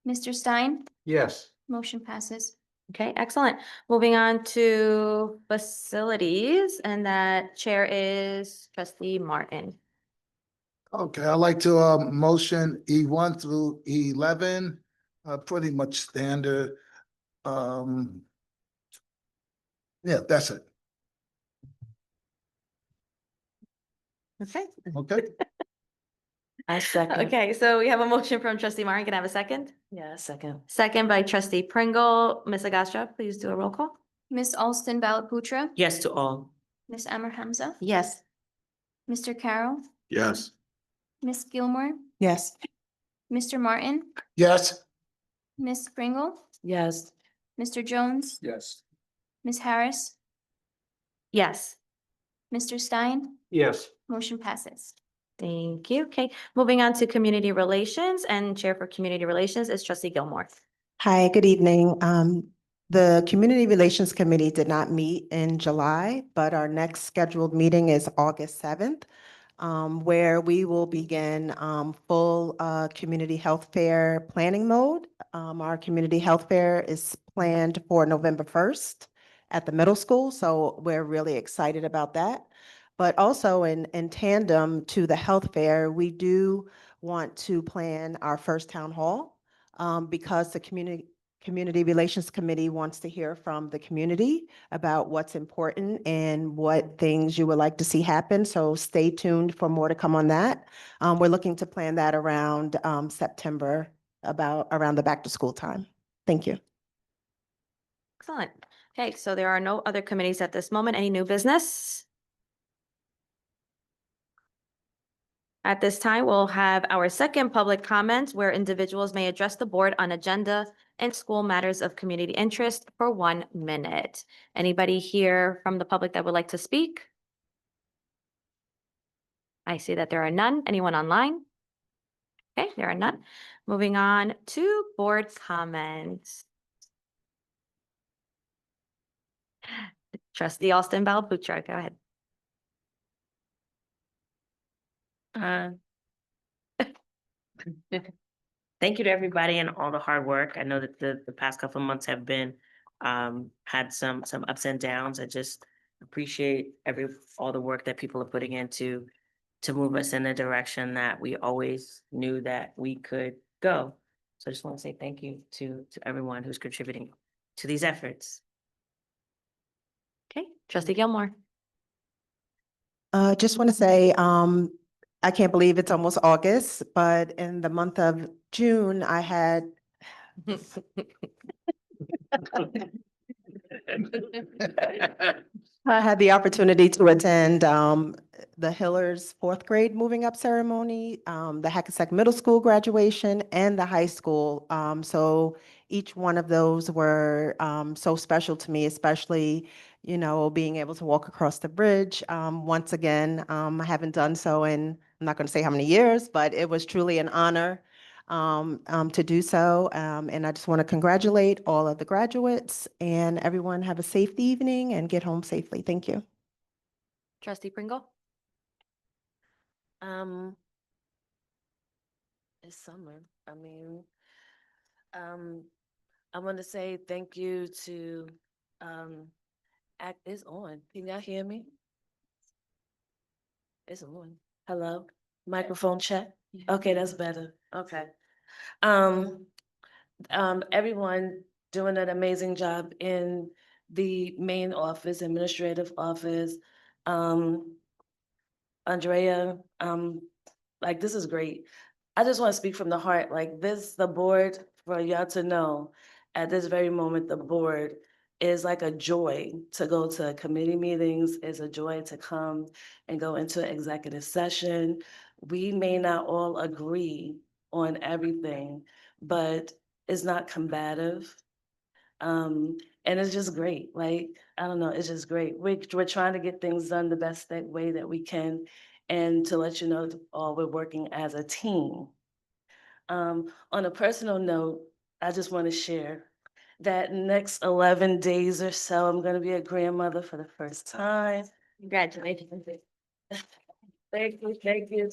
Mr. Stein, Yes. motion passes. Okay, excellent. Moving on to facilities, and that chair is trustee Martin. Okay, I'd like to, motion E1 through E11, pretty much standard. Yeah, that's it. Okay. Okay. I second. Okay, so we have a motion from trustee Martin. Can I have a second? Yeah, second. Second by trustee Pringle. Ms. Agostra, please do a roll call. Miss Alston Balaputra, Yes to all. Miss Emmer Hamza, Yes. Mr. Carroll, Yes. Miss Gilmore, Yes. Mr. Martin, Yes. Miss Pringle, Yes. Mr. Jones, Yes. Miss Harris, Yes. Mr. Stein, Yes. motion passes. Thank you. Okay, moving on to community relations, and chair for community relations is trustee Gilmore. Hi, good evening. The Community Relations Committee did not meet in July, but our next scheduled meeting is August 7th, where we will begin full community health fair planning mode. Our community health fair is planned for November 1st at the middle school, so we're really excited about that. But also in tandem to the health fair, we do want to plan our first town hall because the Community Relations Committee wants to hear from the community about what's important and what things you would like to see happen. So stay tuned for more to come on that. We're looking to plan that around September, around the back to school time. Thank you. Excellent. Okay, so there are no other committees at this moment. Any new business? At this time, we'll have our second public comment where individuals may address the board on agenda and school matters of community interest for 1 minute. Anybody here from the public that would like to speak? I see that there are none. Anyone online? Okay, there are none. Moving on to board comments. Trustee Alston Balaputra, go ahead. Thank you to everybody and all the hard work. I know that the past couple of months have been, had some ups and downs. I just appreciate all the work that people are putting into to move us in the direction that we always knew that we could go. So I just want to say thank you to everyone who's contributing to these efforts. Okay, trustee Gilmore. Just want to say, I can't believe it's almost August, but in the month of June, I had the opportunity to attend the Hillers fourth grade moving up ceremony, the Hackensack Middle School graduation, and the high school. So each one of those were so special to me, especially, you know, being able to walk across the bridge. Once again, I haven't done so in, I'm not going to say how many years, but it was truly an honor to do so. And I just want to congratulate all of the graduates, and everyone have a safe evening and get home safely. Thank you. Trustee Pringle. It's summer. I mean, I want to say thank you to, Act is on. Can y'all hear me? It's on. Hello? Microphone check? Okay, that's better. Okay. Everyone doing an amazing job in the main office, administrative office. Andrea, like, this is great. I just want to speak from the heart, like this, the board, for y'all to know, at this very moment, the board is like a joy to go to committee meetings, is a joy to come and go into executive session. We may not all agree on everything, but it's not combative. And it's just great. Like, I don't know, it's just great. We're trying to get things done the best way that we can. And to let you know, all we're working as a team. On a personal note, I just want to share that next 11 days or so, I'm going to be a grandmother for the first time. Congratulations. Thank you, thank you.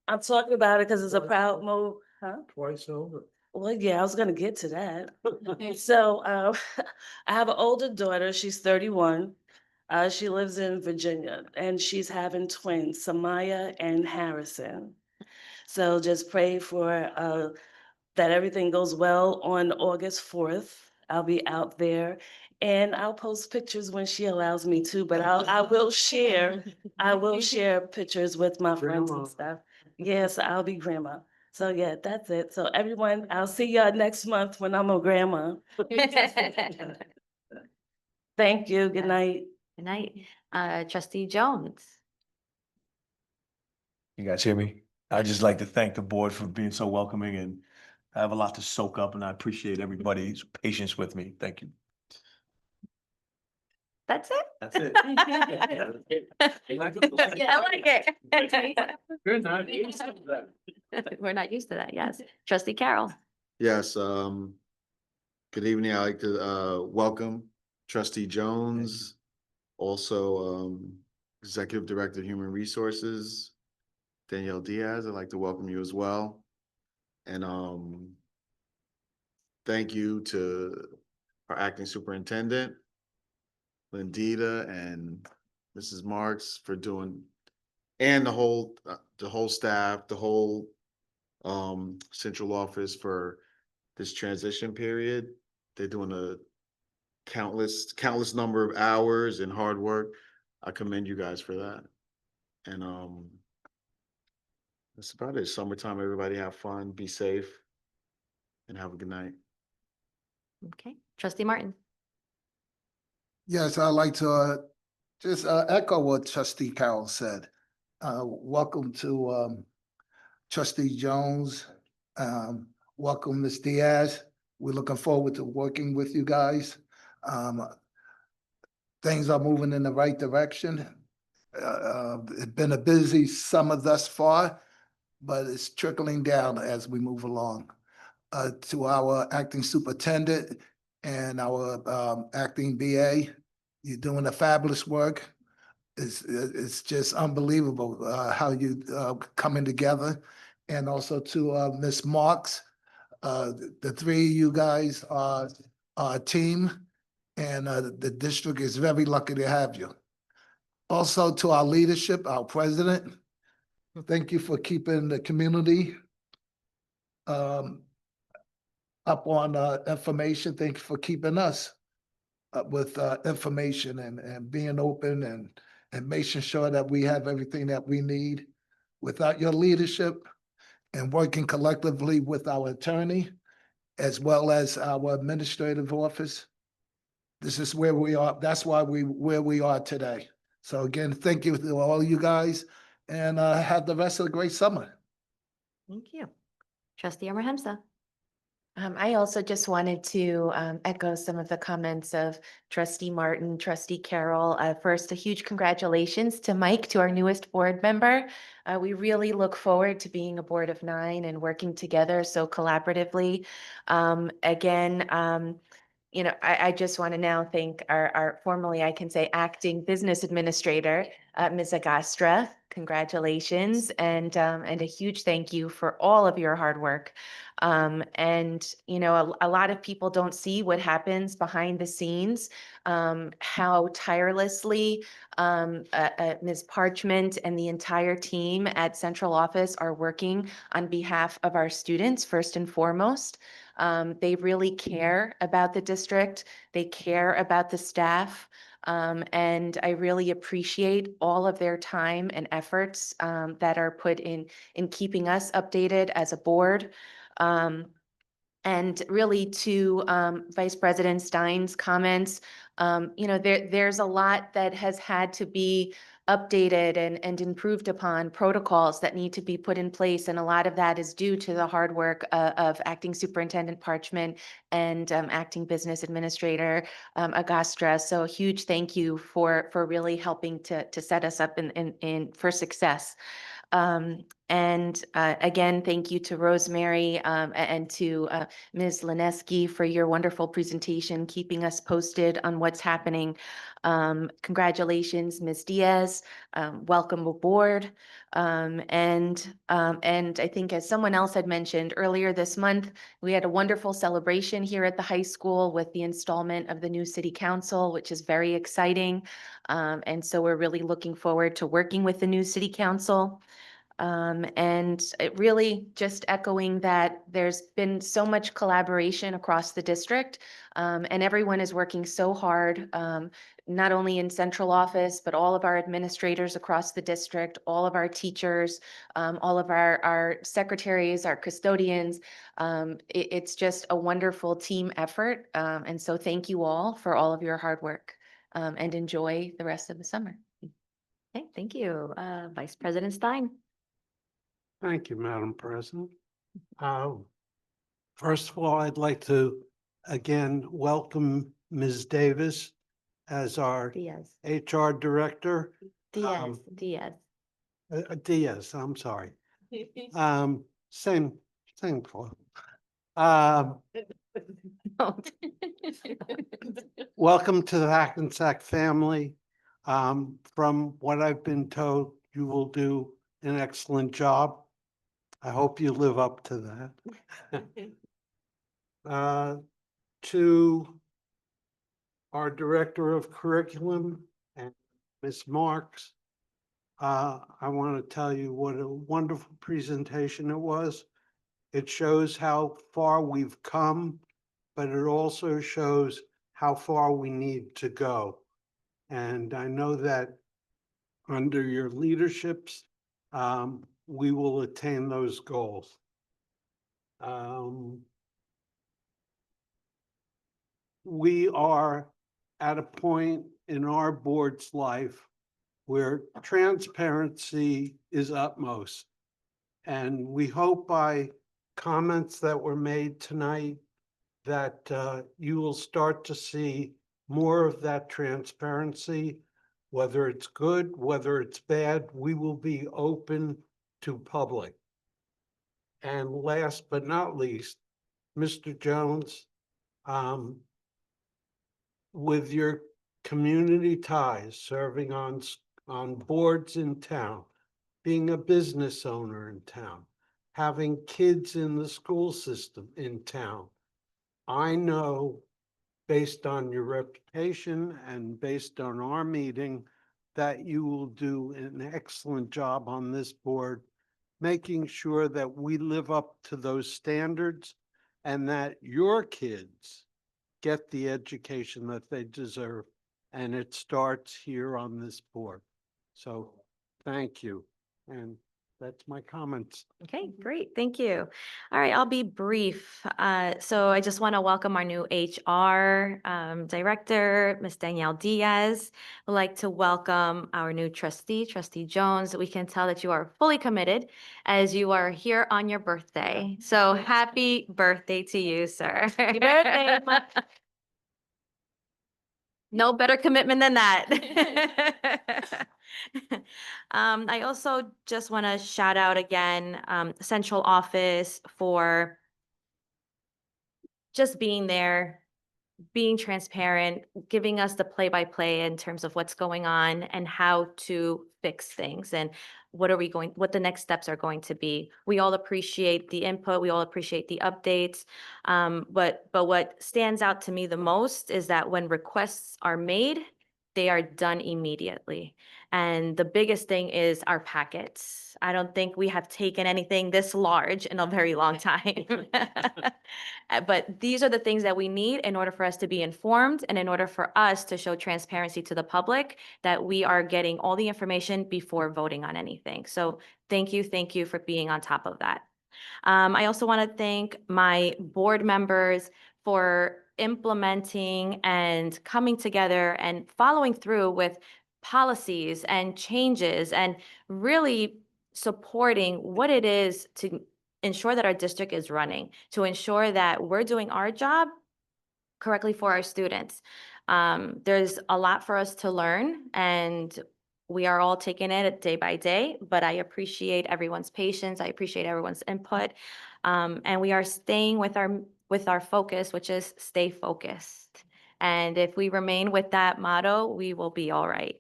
I'm talking about it because it's a proud move, huh? Twice over. Well, yeah, I was gonna get to that. So, I have an older daughter, she's 31. She lives in Virginia and she's having twins, Samaya and Harrison. So just pray for, that everything goes well on August 4th. I'll be out there and I'll post pictures when she allows me to, but I will share pictures with my friends Grandma. and stuff. Yes, I'll be grandma. So yeah, that's it. So everyone, I'll see y'all next month when I'm a grandma. Thank you. Good night. Good night. Trustee Jones. You guys hear me? I'd just like to thank the board for being so welcoming, and I have a lot to soak up, and I appreciate everybody's patience with me. Thank you. That's it? That's it. Yeah, I like it. We're not used to that. We're not used to that, yes. Trustee Carroll. Yes, good evening. I'd like to welcome Trustee Jones, also Executive Director of Human Resources, Danielle Diaz. I'd like to welcome you as well. And thank you to our acting superintendent, Lindita and Mrs. Marks for doing, and the whole staff, the whole central office for this transition period. They're doing a countless number of hours and hard work. I commend you guys for that. And that's about it. Summertime, everybody have fun, be safe, and have a good night. Okay. Trustee Martin. Yes, I'd like to just echo what Trustee Carroll said. Welcome to Trustee Jones. Welcome, Ms. Diaz. We're looking forward to working with you guys. Things are moving in the right direction. It's been a busy summer thus far, but it's trickling down as we move along. To our acting superintendent and our acting BA, you're doing a fabulous work. It's just unbelievable how you coming together. And also to Ms. Marks, the three of you guys are a team, and the district is very lucky to have you. Also to our leadership, our president, thank you for keeping the community up on information. Thank you for keeping us with information and being open and making sure that we have everything that we need. Without your leadership and working collectively with our attorney, as well as our administrative office, this is where we are. That's why where we are today. So again, thank you to all you guys, and have the rest of the great summer. Thank you. Trustee Abrahimsa. I also just wanted to echo some of the comments of Trustee Martin, Trustee Carroll. First, a huge congratulations to Mike, to our newest board member. We really look forward to being a board of 9 and working together so collaboratively. Again, you know, I just want to now thank our formerly, I can say, acting business administrator, Ms. Agastra. Congratulations, and a huge thank you for all of your hard work. And you know, a lot of people don't see what happens behind the scenes, how tirelessly Ms. Parchment and the entire team at central office are working on behalf of our students, first and foremost. They really care about the district. They care about the staff. And I really appreciate all of their time and efforts that are put in keeping us updated as a board. And really to Vice President Stein's comments, there's a lot that has had to be updated and improved upon, protocols that need to be put in place. And a lot of that is due to the hard work of Acting Superintendent Parchment and Acting Business Administrator Agastra. So a huge thank you for really helping to set us up for success. Again, thank you to Rosemary and to Ms. Lineski for your wonderful presentation, keeping us posted on what's happening. Congratulations, Ms. Diaz. Welcome aboard. And I think as someone else had mentioned earlier this month, we had a wonderful celebration here at the high school with the installment of the new city council, which is very exciting. And so we're really looking forward to working with the new city council. And it really just echoing that there's been so much collaboration across the district, and everyone is working so hard, not only in central office, but all of our administrators across the district, all of our teachers, all of our secretaries, our custodians. It's just a wonderful team effort. And so thank you all for all of your hard work, and enjoy the rest of the summer. Okay, thank you. Vice President Stein. Thank you, Madam President. First of all, I'd like to again welcome Ms. Davis as our Diaz. HR Director. Diaz. Diaz, I'm sorry. Same club. Welcome to the Hackensack family. From what I've been told, you will do an excellent job. I hope you live up to that. To our Director of Curriculum and Ms. Marks, I want to tell you what a wonderful presentation it was. It shows how far we've come, but it also shows how far we need to go. And I know that under your leaderships, we will attain those goals. We are at a point in our board's life where transparency is utmost. And we hope by comments that were made tonight that you will start to see more of that transparency, whether it's good, whether it's bad, we will be open to public. And last but not least, Mr. Jones, with your community ties, serving on boards in town, being a business owner in town, having kids in the school system in town, I know based on your reputation and based on our meeting that you will do an excellent job on this board, making sure that we live up to those standards and that your kids get the education that they deserve. And it starts here on this board. So thank you. And that's my comments. Okay, great. Thank you. All right, I'll be brief. So I just want to welcome our new HR Director, Ms. Danielle Diaz. I'd like to welcome our new trustee, Trustee Jones. We can tell that you are fully committed as you are here on your birthday. So happy birthday to you, sir. Happy birthday. No better commitment than that. I also just want to shout out again, central office for just being there, being transparent, giving us the play-by-play in terms of what's going on and how to fix things and what the next steps are going to be. We all appreciate the input. We all appreciate the updates. But what stands out to me the most is that when requests are made, they are done immediately. And the biggest thing is our packets. I don't think we have taken anything this large in a very long time. But these are the things that we need in order for us to be informed and in order for us to show transparency to the public that we are getting all the information before voting on anything. So thank you for being on top of that. I also want to thank my board members for implementing and coming together and following through with policies and changes and really supporting what it is to ensure that our district is running, to ensure that we're doing our job correctly for our students. There's a lot for us to learn, and we are all taking it day by day, but I appreciate everyone's patience. I appreciate everyone's input. And we are staying with our focus, which is stay focused. And if we remain with that motto, we will be all right.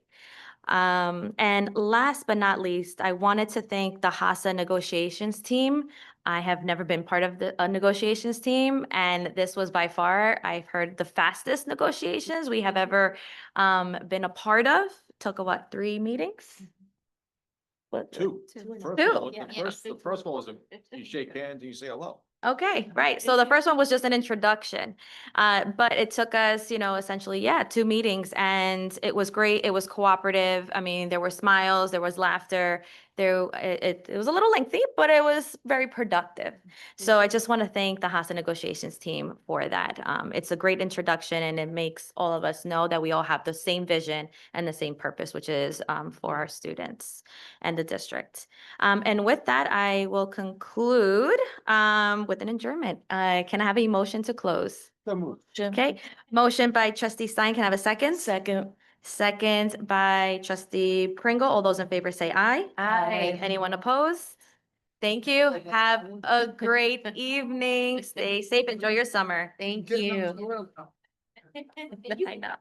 And last but not least, I wanted to thank the HASA negotiations team. I have never been part of the negotiations team, and this was by far, I've heard, the fastest negotiations we have ever been a part of. Took what, 3 meetings? What? Two. Two. The first one was you shake hands and you say hello. Okay, right. So the first one was just an introduction. But it took us, essentially, 2 meetings, and it was great. It was cooperative. I mean, there were smiles, there was laughter. It was a little lengthy, but it was very productive. So I just want to thank the HASA negotiations team for that. It's a great introduction, and it makes all of us know that we all have the same vision and the same purpose, which is for our students and the district. And with that, I will conclude with an adjournment. Can I have a motion to close? Okay, motion by trustee Stein. Can I have a second? Second. Second by trustee Pringle. All those in favor say aye. Aye. Anyone opposed? Thank you. Have a great evening. Stay safe. Enjoy your summer. Thank you. I know.